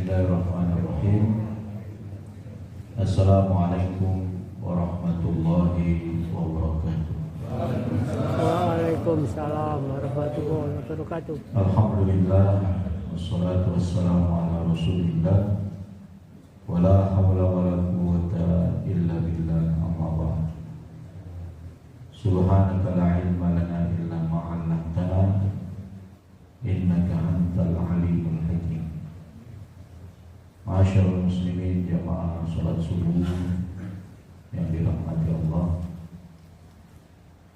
Bismillahirrahmanirrahim. Assalamualaikum warahmatullahi wabarakatuh. Waalaikumsalam warahmatullahi wabarakatuh. Alhamdulillah wassalatu wassalamu ala Rasulillah wala haula wala quwwata illa billah amma ba'd. Subhanaka la ilma lana illa ma 'allamtana innaka antal alimul hakim. Masyaallah muslimin jamaah salat subuh yang dirahmati Allah.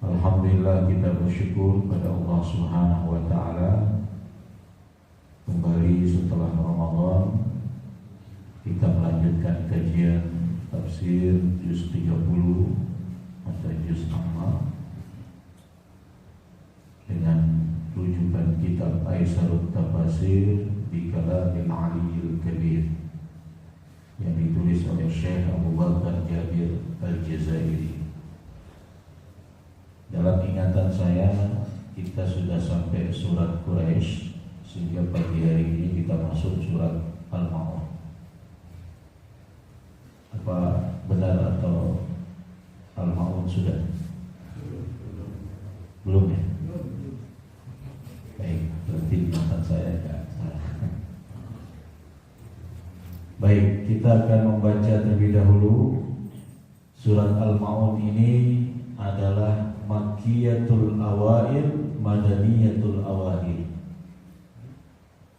Alhamdulillah kita bersyukur pada Allah Subhanahu wa taala. Kembali setelah Ramadan kita melanjutkan kajian tafsir juz 30 atau juz amma dengan rujukan kitab Aisarut Tafasir bi Kalamil Aliyyil Kabir yang ditulis oleh Syekh Abu Bakar Jabir Al-Jazairi. Dalam ingatan saya kita sudah sampai surat Quraisy, sehingga pagi hari ini kita masuk surat Al-Ma'un. Apa benar atau Al-Ma'un sudah? Belum ya? Baik, berarti ingatan saya agak salah. Baik, kita akan membaca terlebih dahulu. Surat Al-Ma'un ini adalah Makkiyatul Awail, Madaniyatul Awail.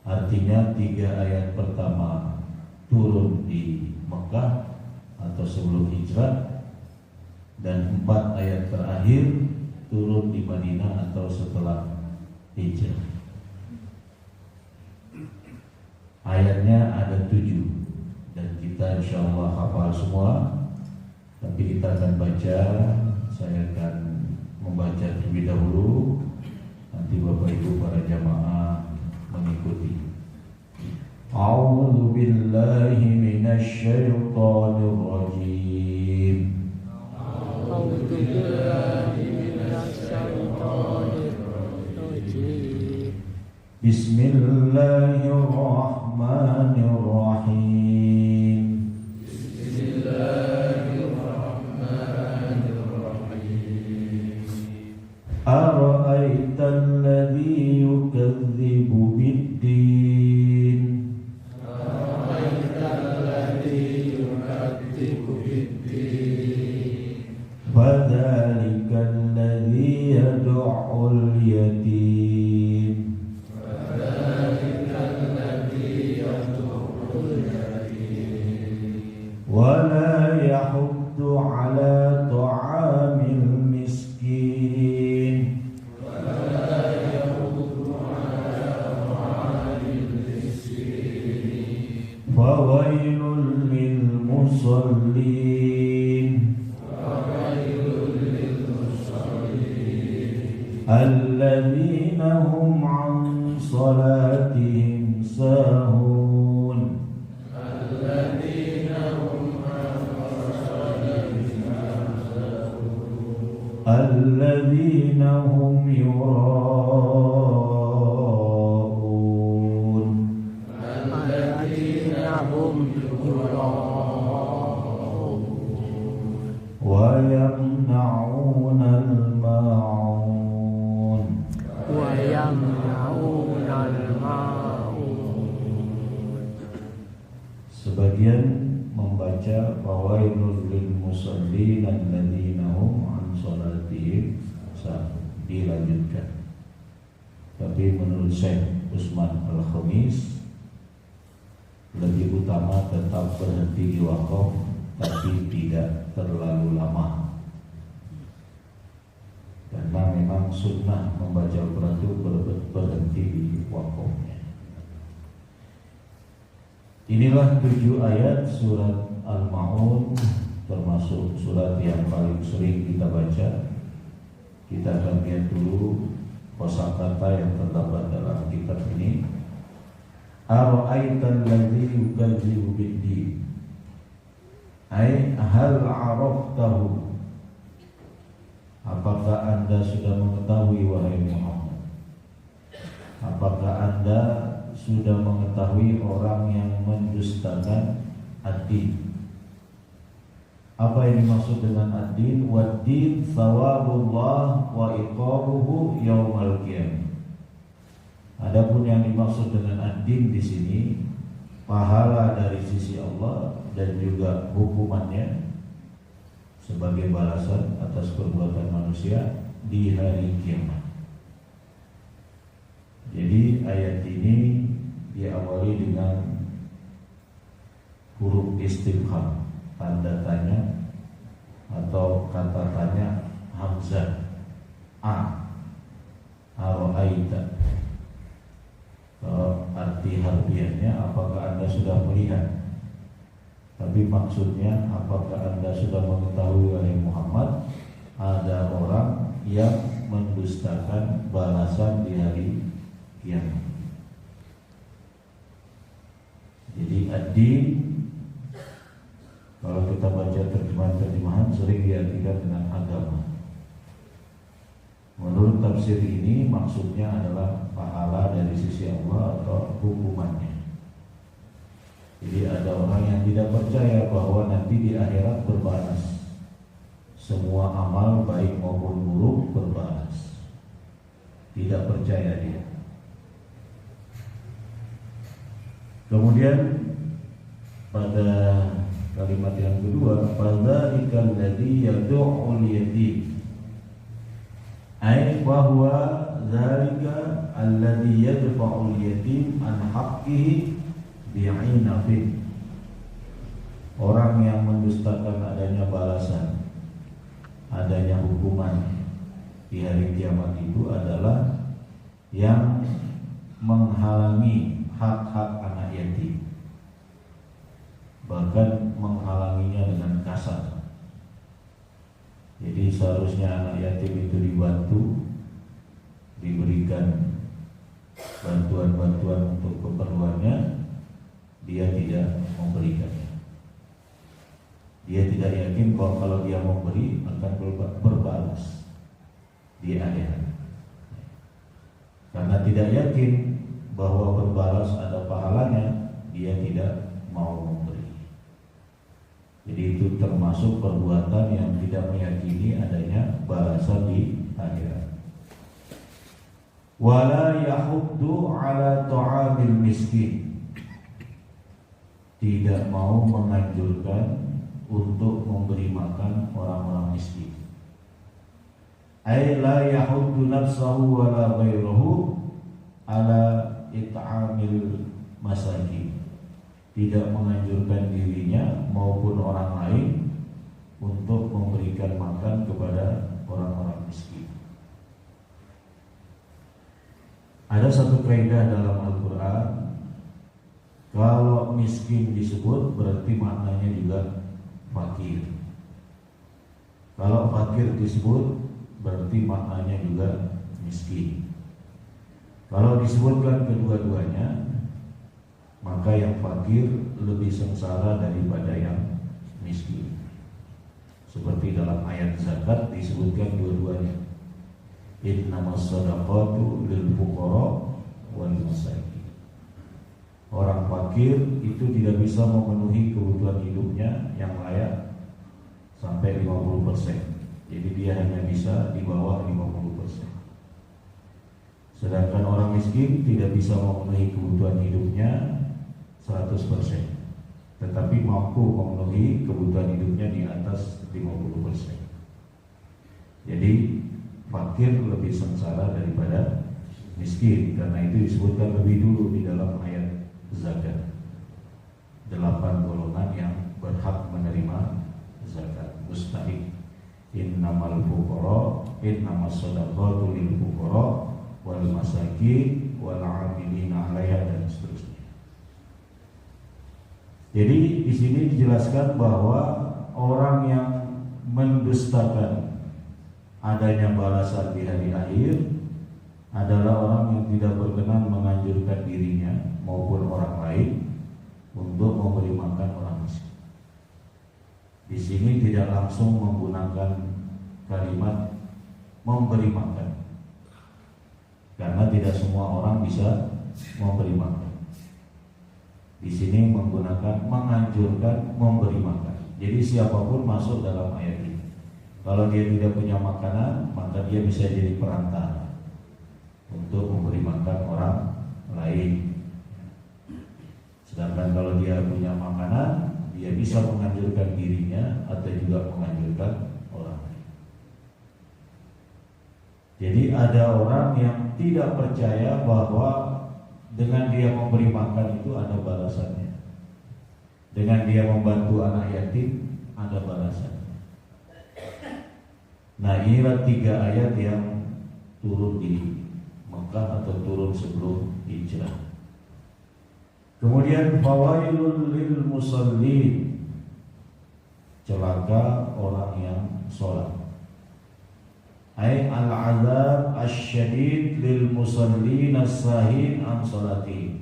Artinya 3 ayat pertama turun di Mekah atau sebelum hijrah, dan 4 ayat terakhir turun di Madinah atau setelah hijrah. Ayatnya ada 7 dan kita insyaallah hafal semua. Tapi kita akan baca, saya akan membaca terlebih dahulu, nanti Bapak Ibu para jamaah mengikuti. A'udzu billahi minasy syaithanir rajim. A'udzu billahi minasy syaithanir rajim. Bismillahirrahmanirrahim. أرأيت الذي يكذب بالدين فذلك الذي يدع اليتيم ولا يحض على طعام المسكين فويل للمصلين الذين هم عن صلاتهم ساهون الذين هم يراءون ويمنعون الماعون Sebagian membaca fawailul lil musallin alladzina hum an salatihim sahun, dilanjutkan. Tapi menurut Syekh Utsman Al-Khamis lebih utama tetap berhenti di waqaf, tapi tidak terlalu lama, karena memang sunnah membaca Al-Quran itu berhenti di waqafnya. Inilah 7 ayat surat Al-Ma'un, termasuk surat yang paling sering kita baca. Kita akan lihat dulu kosakata yang terdapat dalam kitab ini. Ara'aital ladzi yukadzibu bid-din, ai hal araftahu, apakah Anda sudah mengetahui wahai Muhammad? Apakah Anda sudah mengetahui orang yang mendustakan ad-din. Apa yang dimaksud dengan ad-din? Wad-din thawabullah wa iqabuhu yaumal qiyamah. Adapun yang dimaksud dengan ad-din di sini pahala dari sisi Allah dan juga hukumannya sebagai balasan atas perbuatan manusia di hari kiamat. Jadi ayat ini diawali dengan huruf istifham, tanda tanya atau kata tanya hamzah, ara'aita. Arti harfiahnya apakah Anda sudah melihat? Tapi maksudnya apakah Anda sudah mengetahui wahai Muhammad ada orang yang mendustakan balasan di hari kiamat. Jadi ad-din kalau kita baca terjemahan sering diartikan dengan agama. Menurut tafsir ini maksudnya adalah pahala dari sisi Allah atau hukumannya. Jadi ada orang yang tidak percaya bahwa nanti di akhirat berbalas. Semua amal baik maupun buruk berbalas. Tidak percaya dia. Kemudian pada kalimat yang kedua, fadzalika alladzi yad'ul yatim. Ai bahwa zalika alladzi yadfa'ul yatim an haqqihi bi'inafin. Orang yang mendustakan adanya balasan, adanya hukuman di hari kiamat itu adalah yang menghalangi hak-hak anak yatim, bahkan menghalanginya dengan kasar. Jadi seharusnya anak yatim itu dibantu, diberikan bantuan-bantuan untuk keperluannya, dia tidak memberikannya. Dia tidak yakin bahwa kalau dia memberi akan berbalas di akhirat. Karena tidak yakin bahwa berbalas ada pahalanya, dia tidak mau memberi. Jadi itu termasuk perbuatan yang tidak meyakini adanya balasan di akhirat. Wala yahuddu ala ta'amil miskin. Tidak mau menganjurkan untuk memberi makan orang-orang miskin. Ay la yahuddu nafsahu wala ghayruhu ala it'amil masakin. Tidak menganjurkan dirinya maupun orang lain untuk memberikan makan kepada orang-orang miskin. Ada satu kaidah dalam Al-Quran, kalau miskin disebut berarti maknanya juga fakir. Kalau fakir disebut berarti maknanya juga miskin. Kalau disebutkan kedua-duanya, maka yang fakir lebih sengsara daripada yang miskin. Seperti dalam ayat zakat disebutkan dua-duanya. Innamas shadaqatu lil fuqara wal masakin. Orang fakir itu tidak bisa memenuhi kebutuhan hidupnya yang layak sampai 50%. Jadi dia hanya bisa di bawah 50%. Sedangkan orang miskin tidak bisa memenuhi kebutuhan hidupnya 100%, tetapi mampu memenuhi kebutuhan hidupnya di atas 50%. Jadi fakir lebih sengsara daripada miskin. Karena itu disebutkan lebih dulu di dalam ayat zakat 8 golongan yang berhak menerima zakat mustahik. Innamal fuqara innamas shadaqatu lil fuqara wal masakin wal 'amilina 'alaiha dan seterusnya. Jadi di sini dijelaskan bahwa orang yang mendustakan adanya balasan di hari akhir adalah orang yang tidak berkenan menganjurkan dirinya maupun orang lain untuk memberi makan orang miskin. Di sini tidak langsung menggunakan kalimat memberi makan, karena tidak semua orang bisa memberi makan. Di sini menggunakan menganjurkan memberi makan. Jadi siapapun masuk dalam ayat ini. Kalau dia tidak punya makanan, maka dia bisa jadi perantara untuk memberi makan orang lain. Sedangkan kalau dia punya makanan, dia bisa menganjurkan dirinya atau juga menganjurkan orang lain. Jadi ada orang yang tidak percaya bahwa dengan dia memberi makan itu ada balasannya. Dengan dia membantu anak yatim ada balasannya. Nah, inilah 3 ayat yang turun di Mekah atau turun sebelum hijrah. Kemudian fawailul lil musallin, celaka orang yang sholat. Ay al-azab asyadid lil musallin as-sahin an salati.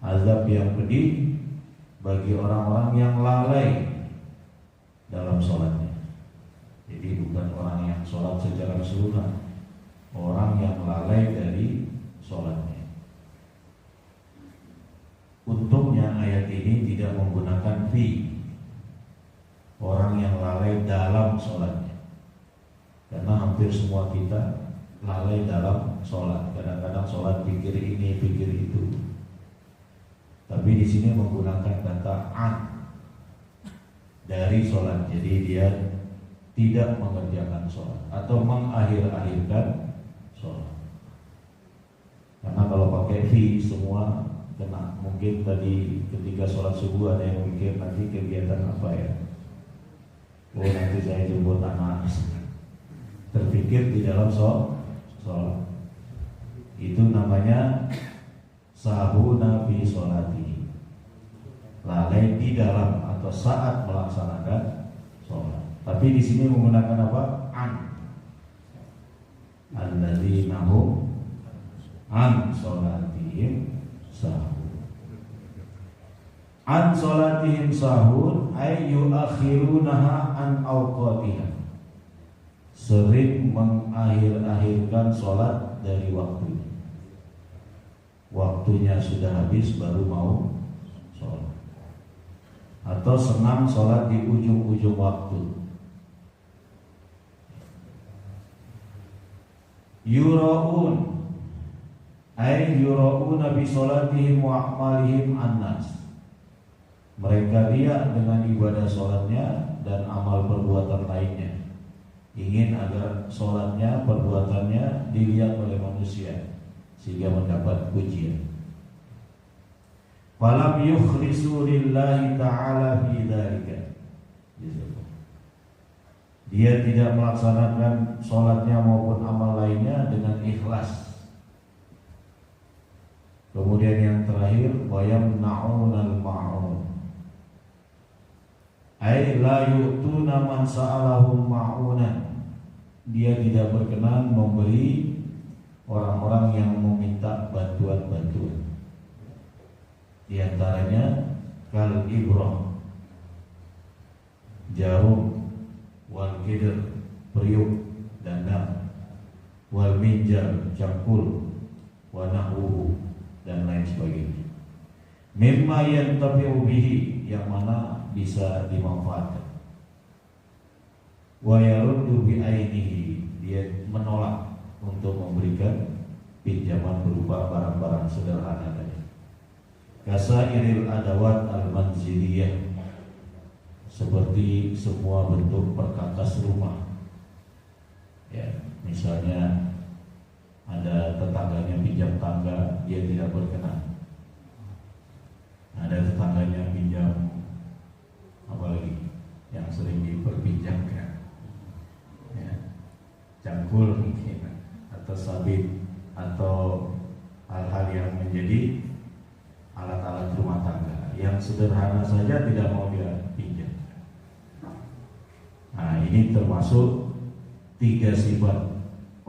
Azab yang pedih bagi orang-orang yang lalai dalam sholatnya. Jadi bukan orang yang sholat secara keseluruhan, orang yang lalai dari sholatnya. Untungnya ayat ini tidak menggunakan fi, orang yang lalai dalam sholatnya. Karena hampir semua kita lalai dalam sholat. Kadang-kadang sholat pikir ini, pikir itu. Tapi di sini menggunakan kata an dari sholat. Jadi dia tidak mengerjakan sholat atau mengakhir-akhirkan sholat. Karena kalau pakai fi semua kena. Mungkin tadi ketika sholat subuh ada yang mikir nanti kegiatan apa ya? Oh nanti saya jemput anak. Terpikir di dalam sholat. Itu namanya sahuna fi sholati, lalai di dalam atau saat melaksanakan sholat. Tapi di sini menggunakan apa? An. Alladzina hum an sholatihim sahun. An sholatihim sahun ay yuakhirunaha an awqatiha. Sering mengakhir-akhirkan sholat dari waktunya. Waktunya sudah habis baru mau sholat. Atau senang sholat di ujung-ujung waktu. Yura'un ay yura'una bi sholatihim wa amalihim annas. Mereka riya dengan ibadah sholatnya dan amal perbuatan lainnya. Ingin agar sholatnya, perbuatannya dilihat oleh manusia sehingga mendapat pujian. Falam yukhlisu lillahi ta'ala fi dzalika. Dia tidak melaksanakan sholatnya maupun amal lainnya dengan ikhlas. Kemudian yang terakhir, wayamna'unal ma'un. Ay la yu'tuna man sa'alahum ma'unan. Dia tidak berkenan memberi orang-orang yang meminta bantuan-bantuan. Di antaranya kal ibrah, jarum, wal kidr, periuk, dandang, wal minjal, cangkul, wa nahwuhu, dan lain sebagainya. Mimma yantafi'u bihi, yang mana bisa dimanfaatkan. Wa yaruddu bi ainihi, dia menolak untuk memberikan pinjaman berupa barang-barang sederhana tadi. Kasairil adawat al-manziliyah, seperti semua bentuk perkakas rumah. Ya, misalnya ada tetangganya pinjam tangga, dia tidak berkenan. Ada tetangganya pinjam apalagi yang sering diperpinjamkan, ya, cangkul mungkin, atau sabit, atau hal-hal yang menjadi alat-alat rumah tangga yang sederhana saja tidak mau dia pinjam. Nah, ini termasuk 3 sifat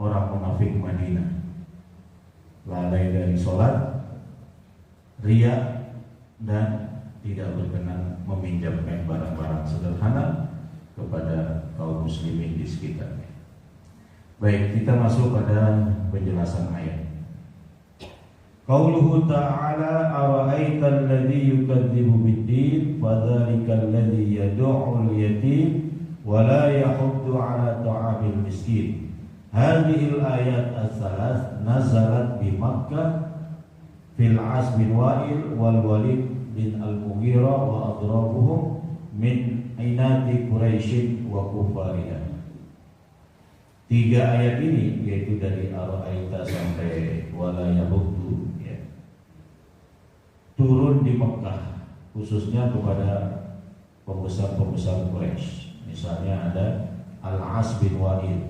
orang munafik Madinah: lalai dari sholat, riya, dan tidak berkenan meminjamkan barang-barang sederhana kepada kaum muslimin di sekitarnya. Baik, kita masuk pada penjelasan ayat. Qauluhu ta'ala ara'aital ladzi yukadzibu bid-din fadzalikal ladzi yad'ul yatim wa la yahuddu 'ala ta'amil miskin. Hadhil ayat as-salas nazalat bi Makkah fil As bin Wa'il wal Walid bin Al-Mughirah wa adrabuhum min inati Quraisy wa kufariha. 3 ayat ini yaitu dari Ar-Ra'aita sampai wala yahuddu ya, turun di Mekah khususnya kepada pembesar-pembesar Quraisy. Misalnya ada Al-As bin Wa'il.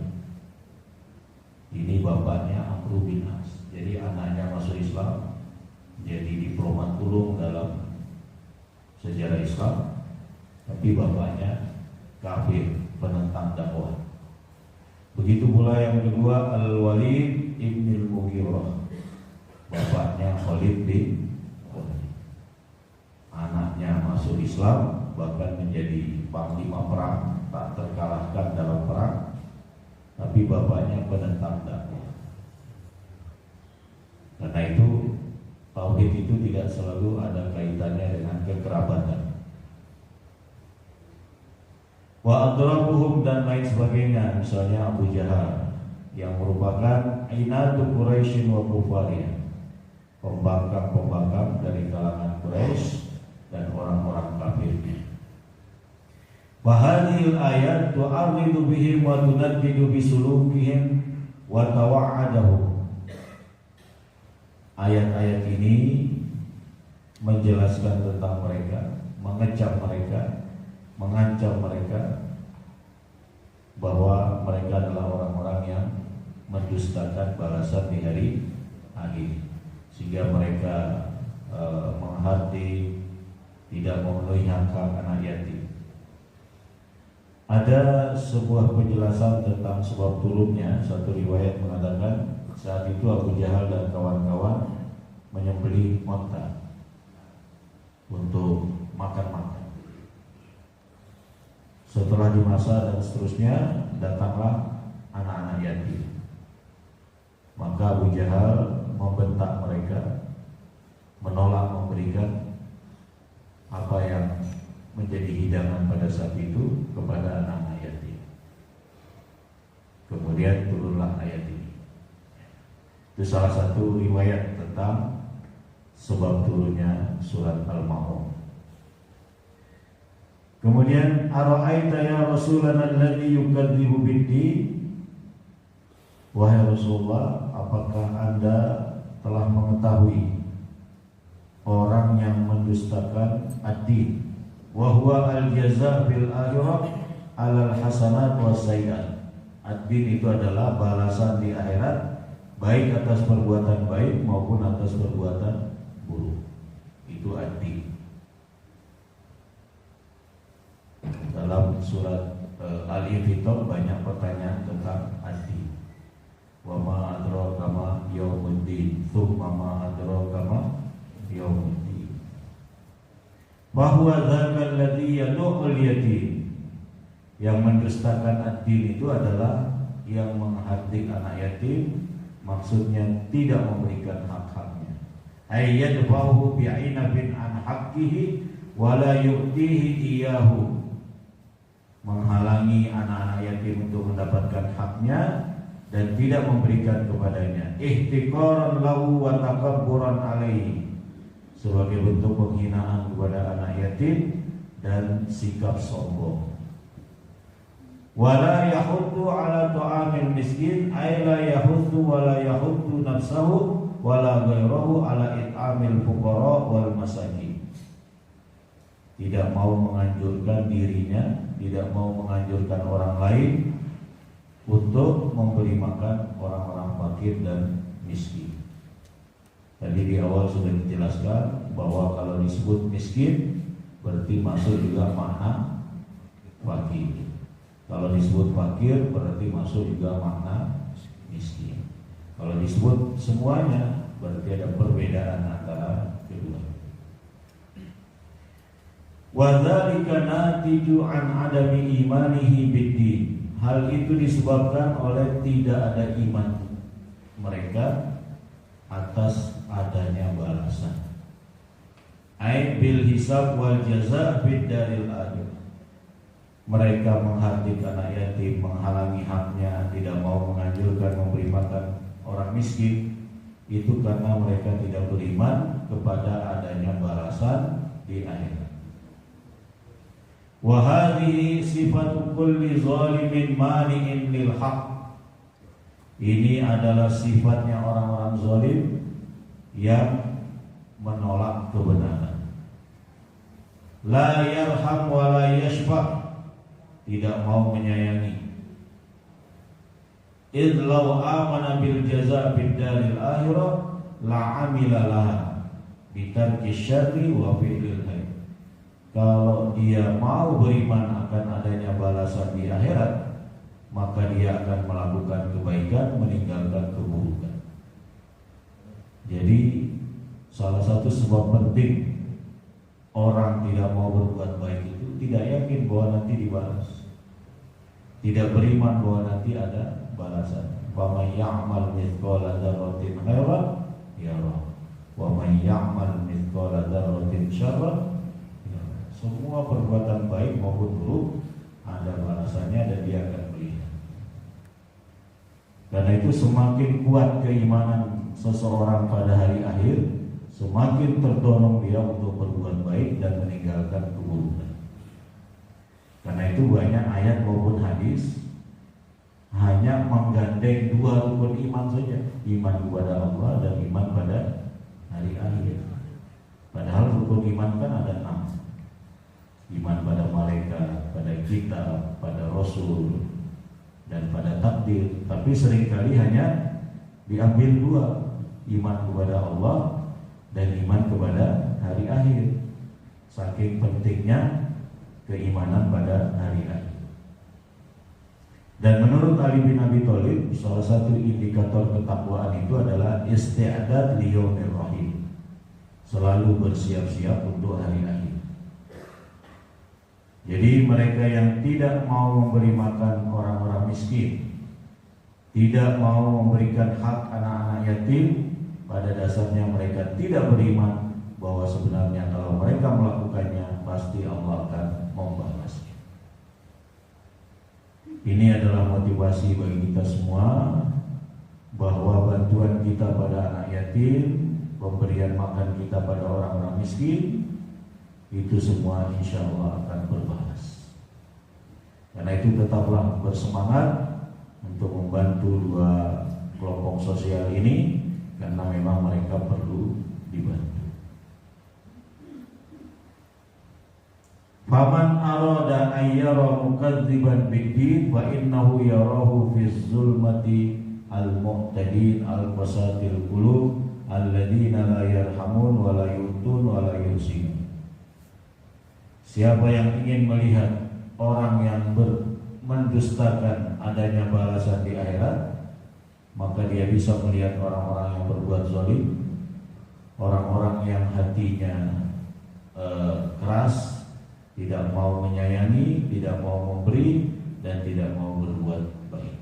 Ini bapaknya Amr bin As. Jadi anaknya masuk Islam, jadi diplomat ulung dalam sejarah Islam, tapi bapaknya kafir, penentang dakwah. Begitu pula yang kedua Al-Walid ibn Al-Mughirah, bapaknya Khalid bin Walid. Anaknya masuk Islam, bahkan menjadi panglima perang, tak terkalahkan dalam perang, tapi bapaknya penentang dakwah. Karena itu tauhid itu tidak selalu ada kaitannya dengan kekerabatan. Wa adrabuhum dan lain sebagainya, misalnya Abu Jahal yang merupakan inatu Quraisy wa kufariha, pembangkang-pembangkang dari kalangan Quraisy dan orang-orang kafirnya. Wa hadhil ayat tu'arridu bihim wa tunaddidu bisulukihim wa tawa'adahum. Ayat-ayat ini menjelaskan tentang mereka, mengecam mereka, mengancam mereka bahwa mereka adalah orang-orang yang mendustakan balasan di hari akhir, sehingga mereka menghati, tidak memenuhi hak-hak anak yatim. Ada sebuah penjelasan tentang sebab turunnya. Satu riwayat mengatakan saat itu Abu Jahal dan kawan-kawan menyembelih onta untuk makan-makan. Setelah dimasak dan seterusnya, datanglah anak-anak yatim. Maka Abu Jahal membentak mereka, menolak memberikan apa yang menjadi hidangan pada saat itu kepada anak-anak yatim. Kemudian turunlah ayat ini. Itu salah satu riwayat tentang sebab turunnya surat Al-Ma'un. Kemudian ara'aita ya Rasulana alladhi yukadzibu bid-din. Wahai Rasulullah, apakah Anda telah mengetahui orang yang mendustakan ad-din? Wa huwa al-jazaa bil akhirah 'alal hasanat was sayyi'at. Ad-din itu adalah balasan di akhirat, baik atas perbuatan baik maupun atas perbuatan buruk. Itu ad-din. Dalam surat Al-Infitar banyak pertanyaan tentang ad-din. Wa ma adraka ma yaumuddin, tsumma ma adraka ma yaumuddin. Bahwa dzakal ladzi yad'ul yatim, yang mendustakan ad-din itu adalah yang menghardik anak yatim, maksudnya tidak memberikan hak-haknya. Ayyadfahu bi'inabin an haqqihi wa la yu'tihi iyyahu, menghalangi anak-anak yatim untuk mendapatkan haknya dan tidak memberikan kepadanya. Ihtiqaran lahu wa takabburan alaihi, sebagai bentuk penghinaan kepada anak yatim dan sikap sombong. Wala yahuddu ala ta'amil miskin, ay la yahuddu wala yahuddu nafsahu wala ghairahu ala it'amil fuqara wal masakin. Tidak mau menganjurkan dirinya, tidak mau menganjurkan orang lain untuk memberi makan orang-orang fakir dan miskin. Tadi di awal sudah dijelaskan bahwa kalau disebut miskin berarti masuk juga makna fakir. Kalau disebut fakir berarti masuk juga makna miskin. Kalau disebut semuanya berarti ada perbedaan antara kedua. Wa dzalika natiju an adami imanihi bid-din. Hal itu disebabkan oleh tidak ada iman mereka atas adanya balasan. Ai bil hisab wal jaza bid daril akhir. Mereka menghardik anak yatim, menghalangi haknya, tidak mau menganjurkan memberi makan orang miskin, itu karena mereka tidak beriman kepada adanya balasan di akhirat. Wa hadhihi sifatu kulli zalimin mani'in lil haqq. Ini adalah sifatnya orang-orang zalim yang menolak kebenaran. La yarham wa la yashfa', tidak mau menyayangi. Idh law amana bil jaza' bid daril akhirah la amila laha bi tarki syarri wa fi'lil khair. Kalau dia mau beriman akan adanya balasan di akhirat, maka dia akan melakukan kebaikan, meninggalkan keburukan. Jadi salah satu sebab penting orang tidak mau berbuat baik itu tidak yakin bahwa nanti dibalas, tidak beriman bahwa nanti ada balasan. Wa may ya'mal mithqala dzarratin khairan yarah wa may ya'mal mithqala dzarratin syarran. Semua perbuatan baik maupun buruk ada balasannya dan dia akan melihat. Karena itu semakin kuat keimanan seseorang pada hari akhir, semakin terdorong dia untuk berbuat baik dan meninggalkan keburukan. Karena itu banyak ayat maupun hadis hanya menggandeng dua rukun iman saja, iman kepada Allah dan iman pada hari akhir. Padahal rukun iman kan ada 6. Iman pada malaikat, pada kitab, pada rasul, dan pada takdir. Tapi seringkali hanya diambil 2, iman kepada Allah dan iman kepada hari akhir. Saking pentingnya keimanan pada hari akhir. Dan menurut Ali bin Abi Thalib, salah satu indikator ketakwaan itu adalah isti'dad liyaumir rahim. Selalu bersiap-siap untuk hari akhir. Jadi mereka yang tidak mau memberi makan orang-orang miskin, tidak mau memberikan hak anak-anak yatim, pada dasarnya mereka tidak beriman bahwa sebenarnya kalau mereka melakukannya pasti Allah akan membalasnya. Ini adalah motivasi bagi kita semua bahwa bantuan kita pada anak yatim, pemberian makan kita pada orang-orang miskin, itu semua insya Allah akan berbalas. Karena itu tetaplah bersemangat untuk membantu 2 kelompok sosial ini, karena memang mereka perlu dibantu. Faman arada ayyara mukadziban bid-din fa innahu yarahu fi zulmati al-mu'tadin al-fasadil qulub alladziina la yarhamun wa la yu'tun wa la yusin. Siapa yang ingin melihat orang yang mendustakan adanya balasan di akhirat, maka dia bisa melihat orang-orang yang berbuat zalim, orang-orang yang hatinya keras, tidak mau menyayangi, tidak mau memberi, dan tidak mau berbuat baik.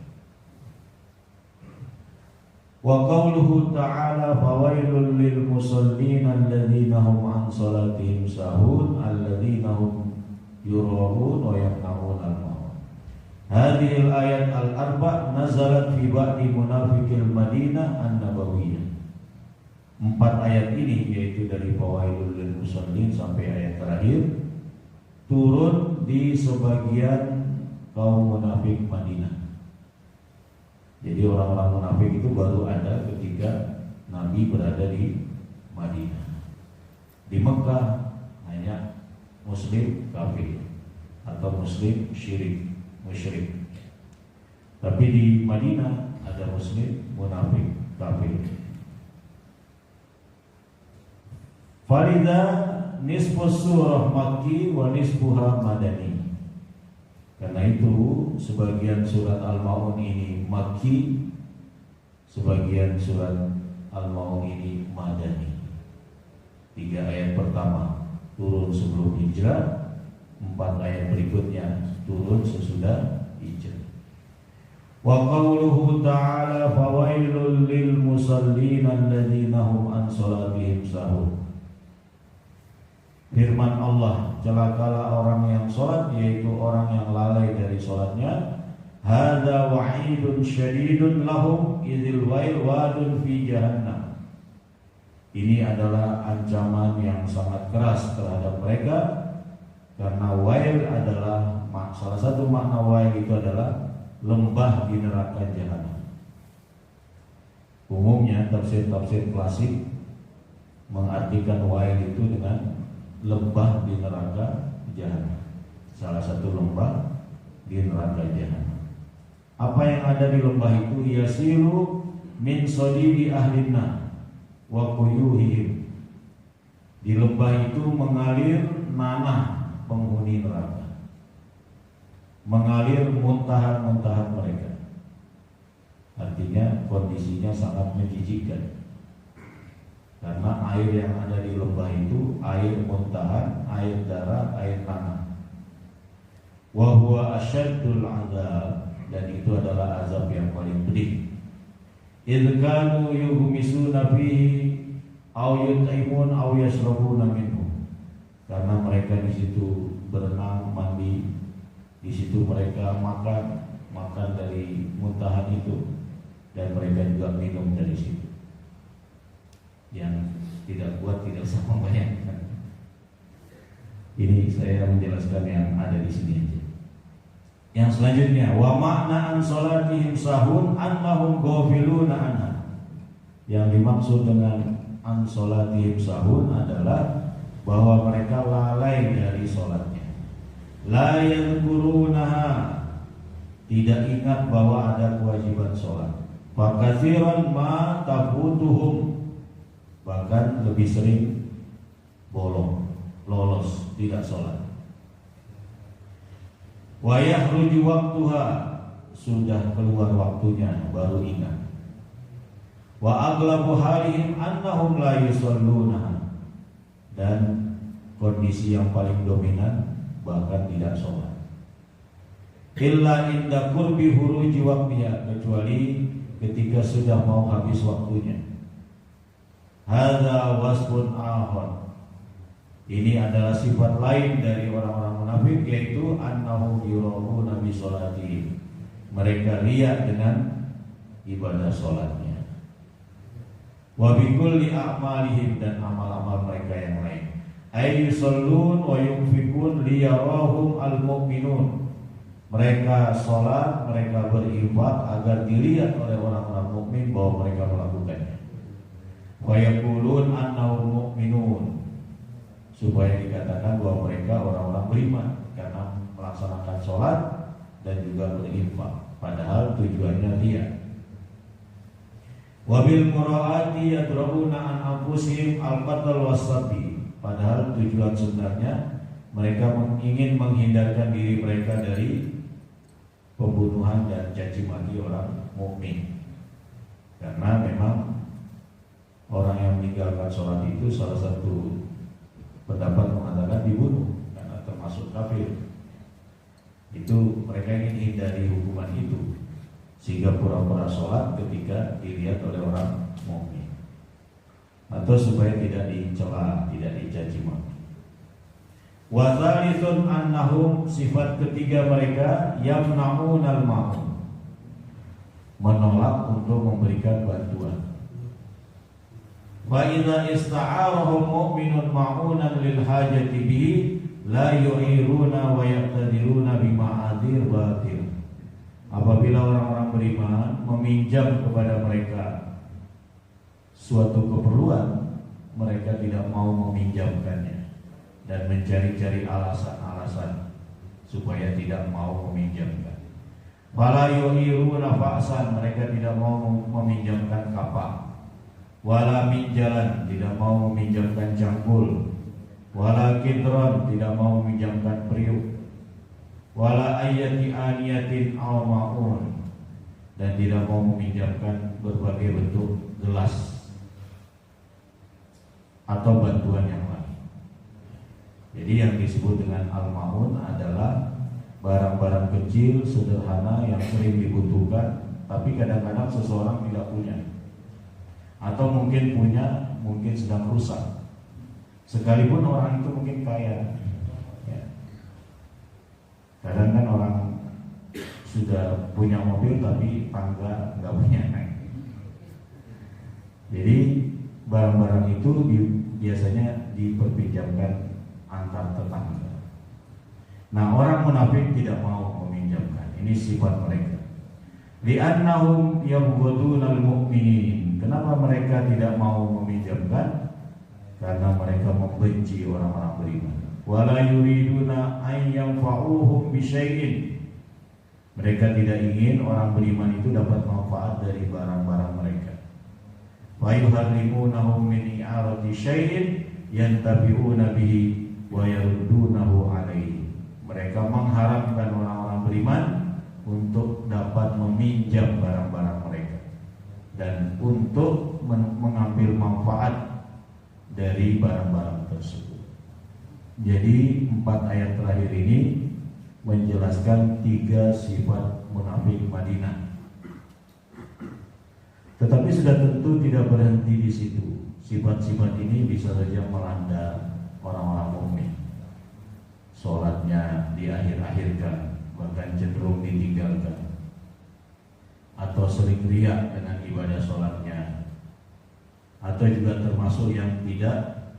Wa qauluhu ta'ala fawailul lil musallin alladziina hum 'an salatihim sahun alladziina hum yura'un wa yamna'un al-ma'un. Hadhihi al-ayat al-arba' nazalat fi ba'di munafiqil Madinah an-Nabawiyyah. 4 ayat ini, yaitu dari fawailul lil musallin sampai ayat terakhir, turun di sebagian kaum munafik Madinah. Jadi orang-orang munafik itu baru ada ketika Nabi berada di Madinah. Di Mekah hanya Muslim kafir atau Muslim musyrik. Tapi di Madinah ada Muslim munafik kafir. Farida nisfus surah Makki wa nisfuha Madani. Karena itu sebagian surat Al-Ma'un ini Makki, sebagian surat Al-Ma'un ini Madani. 3 ayat pertama turun sebelum hijrah, 4 ayat berikutnya turun sesudah hijrah. Wa qawluhu ta'ala fawailul lil musallin alladzina hum an salatihim sahun. Firman Allah, celakalah orang yang sholat, yaitu orang yang lalai dari sholatnya. Hadza wa'idun syadidun lahum idzil wail wadun fi jahannam. Ini adalah ancaman yang sangat keras terhadap mereka, karena wail adalah salah satu makna wail itu adalah lembah di neraka jahanam. Umumnya tafsir-tafsir klasik mengartikan wail itu dengan lembah di neraka jahanam. Salah satu lembah di neraka jahanam. Apa yang ada di lembah itu? Yasilu min sodidi ahlinna wa quyuhihim. Di lembah itu mengalir nanah penghuni neraka, mengalir muntahan-muntahan mereka. Artinya kondisinya sangat menjijikkan, karena air yang ada di lembah itu air muntahan, air darah, air tanah. Wa huwa asyaddul azab, dan itu adalah azab yang paling pedih. Idz kanu yughmisuna fihi aw yut'imun aw yashrabuna minhu. Karena mereka di situ berenang, mandi, di situ mereka makan dari muntahan itu, dan mereka juga minum dari situ. Yang tidak kuat tidak usah membayangkan. Ini saya menjelaskan yang ada di sini aja. Yang selanjutnya, wa makna an salatihim sahun annahum ghafiluna anha. Yang dimaksud dengan an salatihim sahun adalah bahwa mereka lalai dari salatnya. La yadhkurunaha, tidak ingat bahwa ada kewajiban salat. Fa katsiran ma tafutuhum, bahkan lebih sering bolong, lolos, tidak sholat. Wa yakhruju waqtuha, sudah keluar waktunya baru ingat. Wa aghlabu halihim annahum la yusalluna, dan kondisi yang paling dominan bahkan tidak sholat. Illa inda qurbi huruji waqtiha, kecuali ketika sudah mau habis waktunya. Hadza wasfun akhar. Ini adalah sifat lain dari orang-orang munafik, yaitu annahum yura'una bi sholatihim. Mereka riya dengan ibadah sholatnya. Wa bi kulli a'malihim, dan amal-amal mereka yang lain. Ay yusallun wa yunfikun liyarahum al-mu'minun. Mereka sholat, mereka berinfak agar dilihat oleh orang-orang mukmin bahwa mereka melakukannya. Wa yaqulun annahum mu'minun, supaya dikatakan bahwa mereka orang-orang beriman karena melaksanakan sholat dan juga berinfak, padahal tujuannya riya. Wa bil muraati yadrauna an anfusihim al-qatl was-sabi, padahal tujuan sebenarnya mereka ingin menghindarkan diri mereka dari pembunuhan dan caci maki orang mukmin. Karena memang orang yang meninggalkan sholat itu salah satu pendapat mengatakan dibunuh karena termasuk kafir. Itu mereka ingin hindari hukuman itu, sehingga pura-pura sholat ketika dilihat oleh orang mukmin, atau supaya tidak dicela, tidak dicaci maki. Wa tsalithun annahum, sifat ketiga mereka, yamna'unal ma'un, menolak untuk memberikan bantuan. Wa idza ista'arahum mu'minun ma'unan lil hajati bihi la yu'iruna wa yaqtadiruna bima'adir batil. Apabila orang-orang beriman meminjam kepada mereka suatu keperluan, mereka tidak mau meminjamkannya dan mencari-cari alasan-alasan supaya tidak mau meminjamkan. Fala yu'iruna fa'san, mereka tidak mau meminjamkan kapak. Wala minjalan, tidak mau meminjamkan cangkul. Wala kidron, tidak mau meminjamkan periuk. Wala ayati aniyatin aw ma'un, dan tidak mau meminjamkan berbagai bentuk gelas atau bantuan yang lain. Jadi yang disebut dengan al-ma'un adalah barang-barang kecil, sederhana yang sering dibutuhkan, tapi kadang-kadang seseorang tidak punya, atau mungkin punya, mungkin sedang rusak. Sekalipun orang itu mungkin kaya, ya. Kadang kan orang sudah punya mobil tapi tangga nggak punya. Jadi barang-barang itu biasanya diperpinjamkan antar tetangga. Nah, orang munafik tidak mau meminjamkan. Ini sifat mereka. Li'annahum yabghudunal mu'minin. Kenapa mereka tidak mau meminjamkan? Karena mereka membenci orang-orang beriman. Wala yuriduna ay yanfa'uhum bisyai'in. Mereka tidak ingin orang beriman itu dapat manfaat dari barang-barang mereka. Wa yuharrimunahum min i'arati syai'in yantabi'una bihi wa yaruddunahu alaihi. Mereka mengharamkan orang-orang beriman untuk dapat meminjam barang-barang mereka dan untuk mengambil manfaat dari barang-barang tersebut. Jadi 4 ayat terakhir ini menjelaskan 3 sifat munafik Madinah. Tetapi sudah tentu tidak berhenti di situ. Sifat-sifat ini bisa saja melanda orang-orang mukmin. Sholatnya diakhir-akhirkan, bahkan cenderung ditinggalkan, atau sering riak dengan ibadah sholatnya, atau juga termasuk yang tidak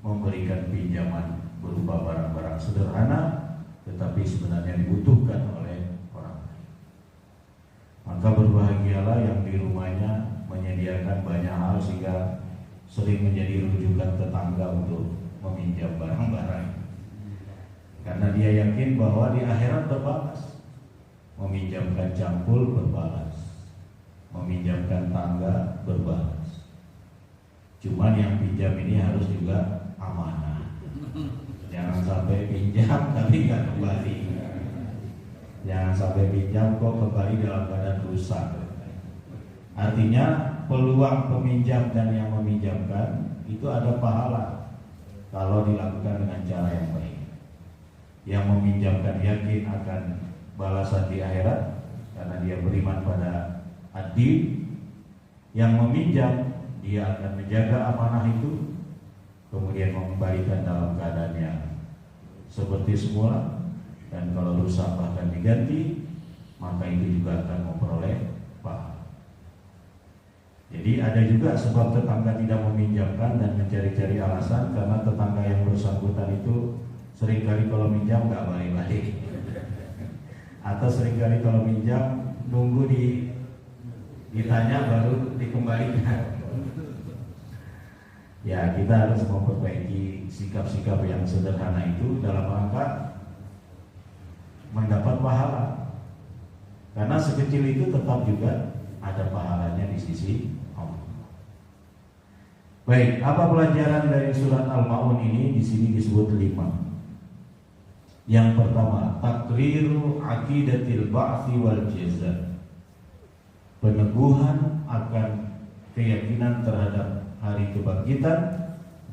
memberikan pinjaman berupa barang-barang sederhana tetapi sebenarnya dibutuhkan oleh orang lain. Maka berbahagialah yang di rumahnya menyediakan banyak hal sehingga sering menjadi rujukan tetangga untuk meminjam barang-barang, karena dia yakin bahwa di akhirat berbalas. Meminjamkan cangkul berbalas, meminjamkan tangga berbalas. Cuman yang pinjam ini harus juga amanah. Jangan sampai pinjam tapi nggak kembali. Jangan sampai pinjam kok kembali dalam keadaan rusak. Artinya peluang peminjam dan yang meminjamkan itu ada pahala kalau dilakukan dengan cara yang baik. Yang meminjamkan yakin akan balasan di akhirat karena dia beriman pada ad-din. Yang meminjam dia akan menjaga amanah itu, kemudian mengembalikan dalam keadaannya seperti semula, dan kalau rusak bahkan diganti, maka itu juga akan memperoleh pahala. Jadi ada juga sebab tetangga tidak meminjamkan dan mencari-cari alasan, karena tetangga yang bersangkutan itu seringkali kalau minjam nggak balik-balik, atau seringkali kalau minjam nunggu ditanya baru dikembalikan. Ya, kita harus memperbaiki sikap-sikap yang sederhana itu dalam rangka mendapat pahala, karena sekecil itu tetap juga ada pahalanya di sisi Allah. Baik, apa pelajaran dari surat Al-Ma'un ini? Di sini disebut 5. Yang pertama, takriru aqidatil ba'tsi wal jaza. Peneguhan akan keyakinan terhadap hari kebangkitan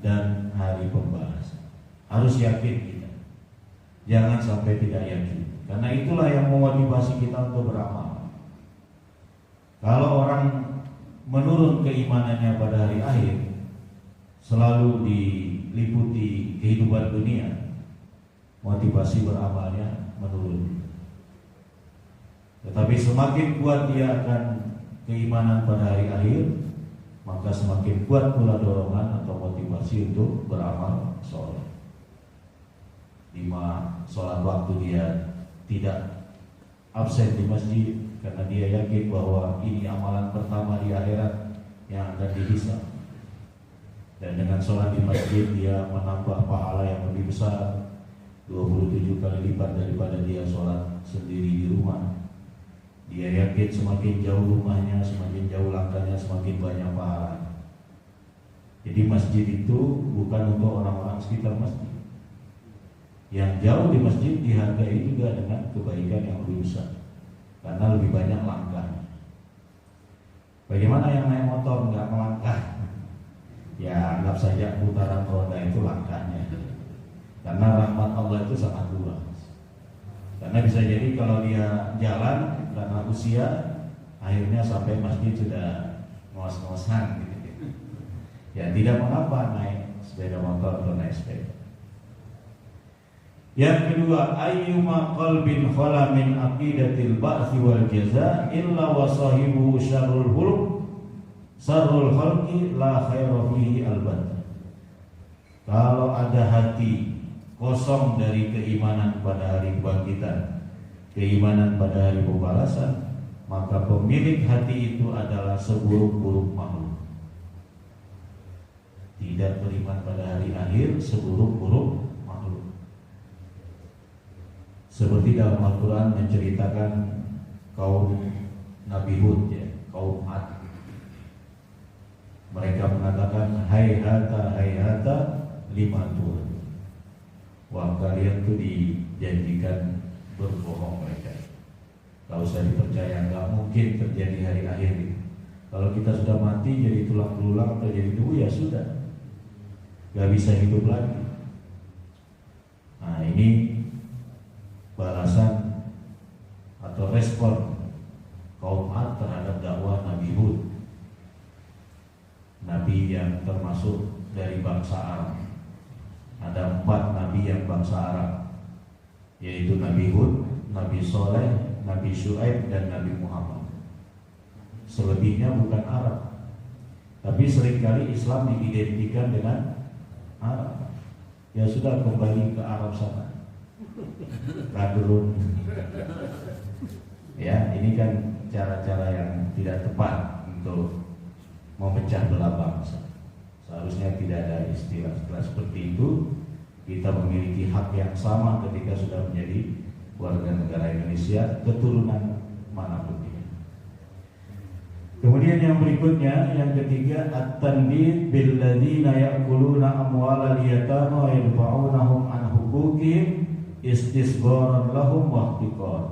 dan hari pembalasan. Harus yakin kita. Jangan sampai tidak yakin. Karena itulah yang memotivasi kita untuk beramal. Kalau orang menurun keimanannya pada hari akhir, selalu diliputi kehidupan dunia, motivasi beramalnya menurun. Tetapi semakin kuat dia akan keimanan pada hari akhir, maka semakin kuat pula dorongan atau motivasi untuk beramal soleh. 5 sholat waktu dia tidak absen di masjid, karena dia yakin bahwa ini amalan pertama di akhirat yang akan dihisab. Dan dengan sholat di masjid dia menambah pahala yang lebih besar, 27 kali lipat daripada dia sholat sendiri di rumah. Dia yakin semakin jauh rumahnya, semakin jauh langkahnya, semakin banyak pahala. Jadi masjid itu bukan untuk orang-orang sekitar masjid. Yang jauh di masjid dihargai juga dengan kebaikan yang lebih besar, karena lebih banyak langkahnya. Bagaimana yang naik motor nggak melangkah? Ya anggap saja putaran roda itu langkahnya. Karena rahmat Allah itu sangat luas. Karena bisa jadi kalau dia jalan karena usia, akhirnya sampai masjid sudah ngos-ngosan gitu. Ya tidak mengapa naik sepeda motor atau naik sepeda. Yang kedua, ayyuma qalbin khala min aqidatil ba'tsi wal jaza illa wa sahibuhu syarrul khuluq sarrul khalqi la khaira fihi albatta. Kalau ada hati kosong dari keimanan pada hari kebangkitan, keimanan pada hari pembalasan, maka pemilik hati itu adalah seburuk-buruk makhluk. Tidak beriman pada hari akhir, seburuk-buruk makhluk. Seperti dalam Al-Quran menceritakan kaum Nabi Hud, ya, kaum Ad. Mereka mengatakan hayhata lima Tuhan. Wah, kalian tuh dijanjikan berbohong mereka. Kalau usah dipercaya, nggak mungkin terjadi hari akhir. Kalau kita sudah mati jadi tulang belulang atau jadi debu, ya sudah, nggak bisa hidup lagi. Nah, ini balasan atau respon kaum Ad terhadap dakwah Nabi Hud, Nabi yang termasuk dari bangsa Arab. Ada 4 Nabi yang bangsa Arab, yaitu Nabi Hud, Nabi Soleh, Nabi Syuaib, dan Nabi Muhammad. Selebihnya bukan Arab, tapi seringkali Islam diidentikan dengan Arab. Ya sudah, kembali ke Arab sana, Kadrun. Ya, ini kan cara-cara yang tidak tepat untuk memecah belah bangsa. Seharusnya tidak ada istilah-istilah seperti itu. Kita memiliki hak yang sama ketika sudah menjadi warga negara Indonesia, keturunan manapun dia. Kemudian yang berikutnya, yang ketiga, at-tanbih bil ladzina ya'kuluna amwalal yatama wa yadfa'unahum an huquqihim istisgharan lahum wa ihtiqar.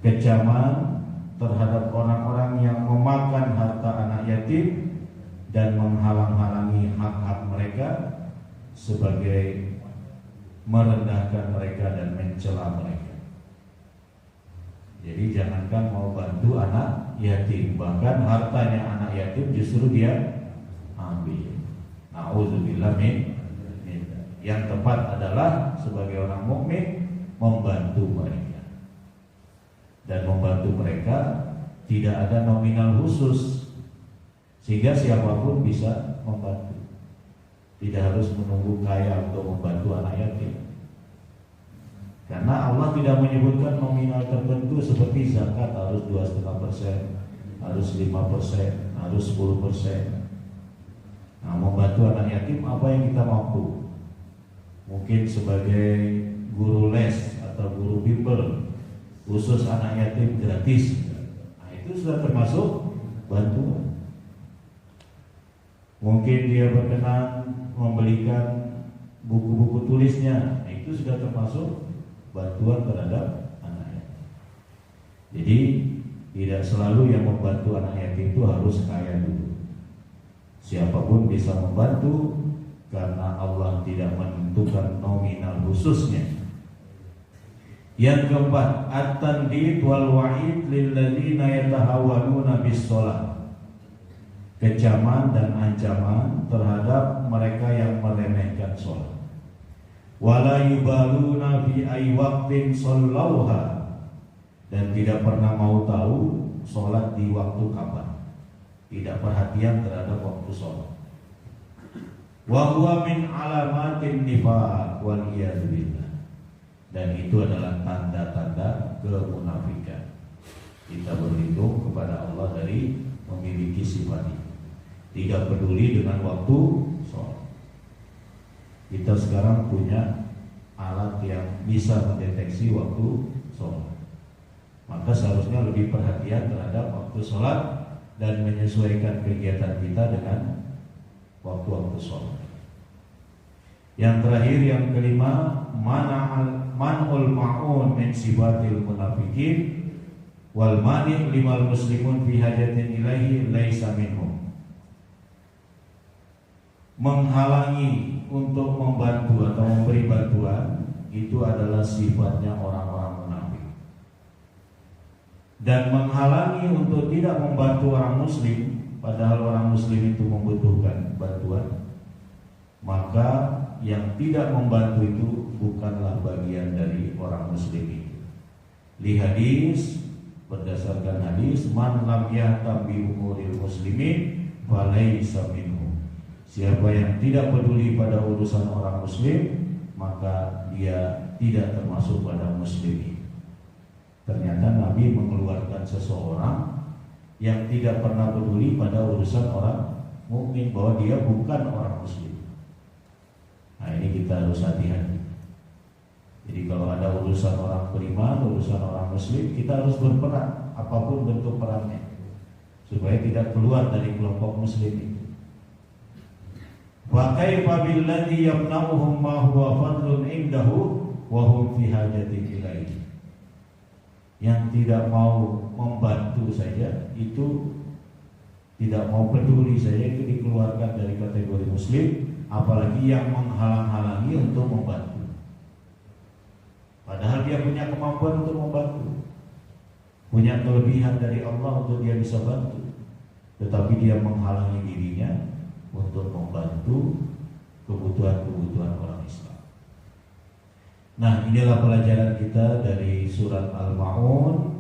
Kecaman terhadap orang-orang yang memakan harta anak yatim dan menghalang-halangi hak-hak mereka sebagai merendahkan mereka dan mencela mereka. Jadi jangankan mau bantu anak yatim, bahkan hartanya anak yatim justru dia ambil. Nauzubillah min. Yang tepat adalah sebagai orang mukmin membantu mereka. Dan membantu mereka tidak ada nominal khusus, sehingga siapapun bisa membantu. Tidak harus menunggu kaya untuk membantu anak yatim. Karena Allah tidak menyebutkan nominal tertentu seperti zakat harus 2,5%, harus 5%, harus 10%. Nah, membantu anak yatim apa yang kita mampu. Mungkin sebagai guru les atau guru bimbel khusus anak yatim gratis. Nah, itu sudah termasuk bantuan. Mungkin dia berkenan membelikan buku-buku tulisnya, nah, itu sudah termasuk bantuan terhadap anak yatim. Jadi tidak selalu yang membantu anak yatim itu harus kaya dulu. Siapapun bisa membantu karena Allah tidak menentukan nominal khususnya. Yang keempat, at-tandid wal wa'id lil ladzina yatahawwanuna bis shalah. Kecaman dan ancaman terhadap mereka yang meremehkan sholat. Wala yubaluna fi ay waqtin shallauha, dan tidak pernah mau tahu sholat di waktu kapan. Tidak perhatian terhadap waktu sholat. Wa huwa min alamatin nifaq wal iyad billah. Dan itu adalah tanda-tanda kemunafikan. Kita berlindung kepada Allah dari memiliki sifat ini. Tidak peduli dengan waktu sholat. Kita sekarang punya alat yang bisa mendeteksi waktu sholat. Maka seharusnya lebih perhatian terhadap waktu sholat dan menyesuaikan kegiatan kita dengan waktu-waktu sholat. Yang terakhir, yang kelima, man'ul ma'un min sifatil munafikin wal mani' limal muslimun fi hajatin ilaihi laisa minhum. Menghalangi untuk membantu atau memberi bantuan itu adalah sifatnya orang-orang munafik. Dan menghalangi untuk tidak membantu orang muslim, padahal orang muslim itu membutuhkan bantuan, maka yang tidak membantu itu bukanlah bagian dari orang muslim itu. Li hadis, berdasarkan hadis, man lam yahtam bi umuril muslimin falaysa minhum. Siapa yang tidak peduli pada urusan orang muslim, maka dia tidak termasuk pada muslimin. Ternyata Nabi mengeluarkan seseorang yang tidak pernah peduli pada urusan orang mukmin, bahwa dia bukan orang muslim. Nah, ini kita harus hati-hati. Jadi kalau ada urusan orang beriman, urusan orang muslim, kita harus berperan apapun bentuk perannya, supaya tidak keluar dari kelompok muslim itu. Wa kaifa billadzi yamna'uhum ma huwa fadlun indahu wa hum fi hajatin ilaihi. Yang tidak mau membantu saja, itu tidak mau peduli saja, itu dikeluarkan dari kategori muslim, apalagi yang menghalang-halangi untuk membantu. Padahal dia punya kemampuan untuk membantu, punya kelebihan dari Allah untuk dia bisa bantu, tetapi dia menghalangi dirinya untuk membantu kebutuhan-kebutuhan orang Islam. Nah, inilah pelajaran kita dari surat Al-Ma'un.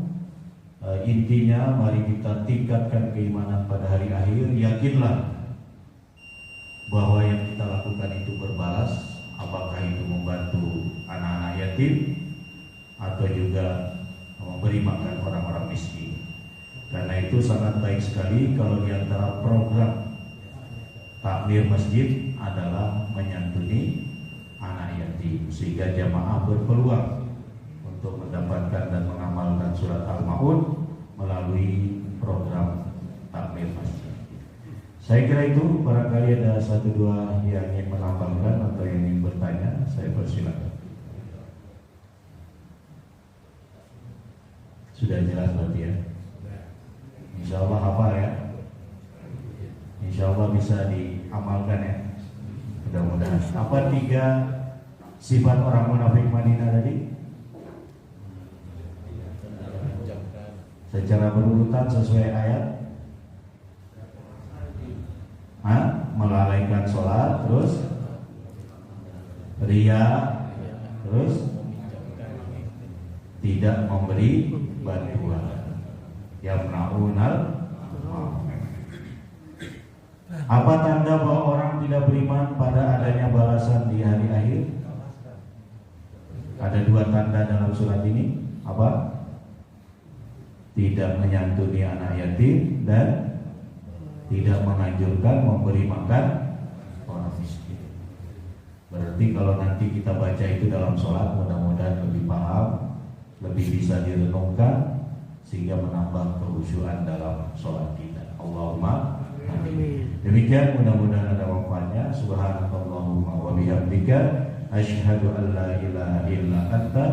Intinya, mari kita tingkatkan keimanan pada hari akhir. Yakinlah bahwa yang kita lakukan itu berbalas, apakah itu membantu anak-anak yatim atau juga memberi makan orang-orang miskin. Karena itu sangat baik sekali kalau di antara program takmir masjid adalah menyantuni anak yatim, sehingga jamaah berpeluang untuk mendapatkan dan mengamalkan surat Al-Ma'un melalui program takmir masjid. Saya kira itu. Barangkali ada satu dua yang ingin menambahkan atau yang ingin bertanya, saya persilakan. Sudah jelas berarti ya? Insya Allah hafal ya? Insya Allah bisa diamalkan ya? Mudah-mudahan. Apa 3 sifat orang munafik Madinah tadi? Secara berurutan sesuai ayat. Melalaikan sholat, terus ria, terus tidak memberi bantuan. Yamna'unal. Apa tanda bahwa orang tidak beriman pada adanya balasan di hari akhir? Ada 2 tanda dalam surat ini. Apa? Tidak menyantuni anak yatim dan tidak menganjurkan memberi makan orang miskin. Berarti kalau nanti kita baca itu dalam sholat, mudah-mudahan lebih paham, lebih bisa direnungkan, sehingga menambah kehusyuan dalam sholat kita. Allahumma amin. Demikian, mudah-mudahan ada manfaatnya. Subhanakallahumma wa bihamdika asyhadu an la ilaha illa anta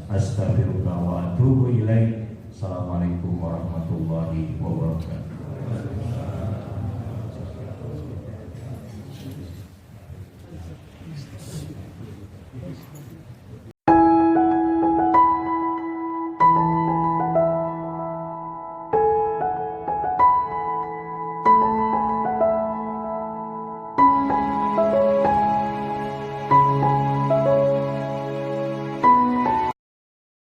astaghfiruka wa atubu ilaik. Assalamualaikum warahmatullahi wabarakatuh.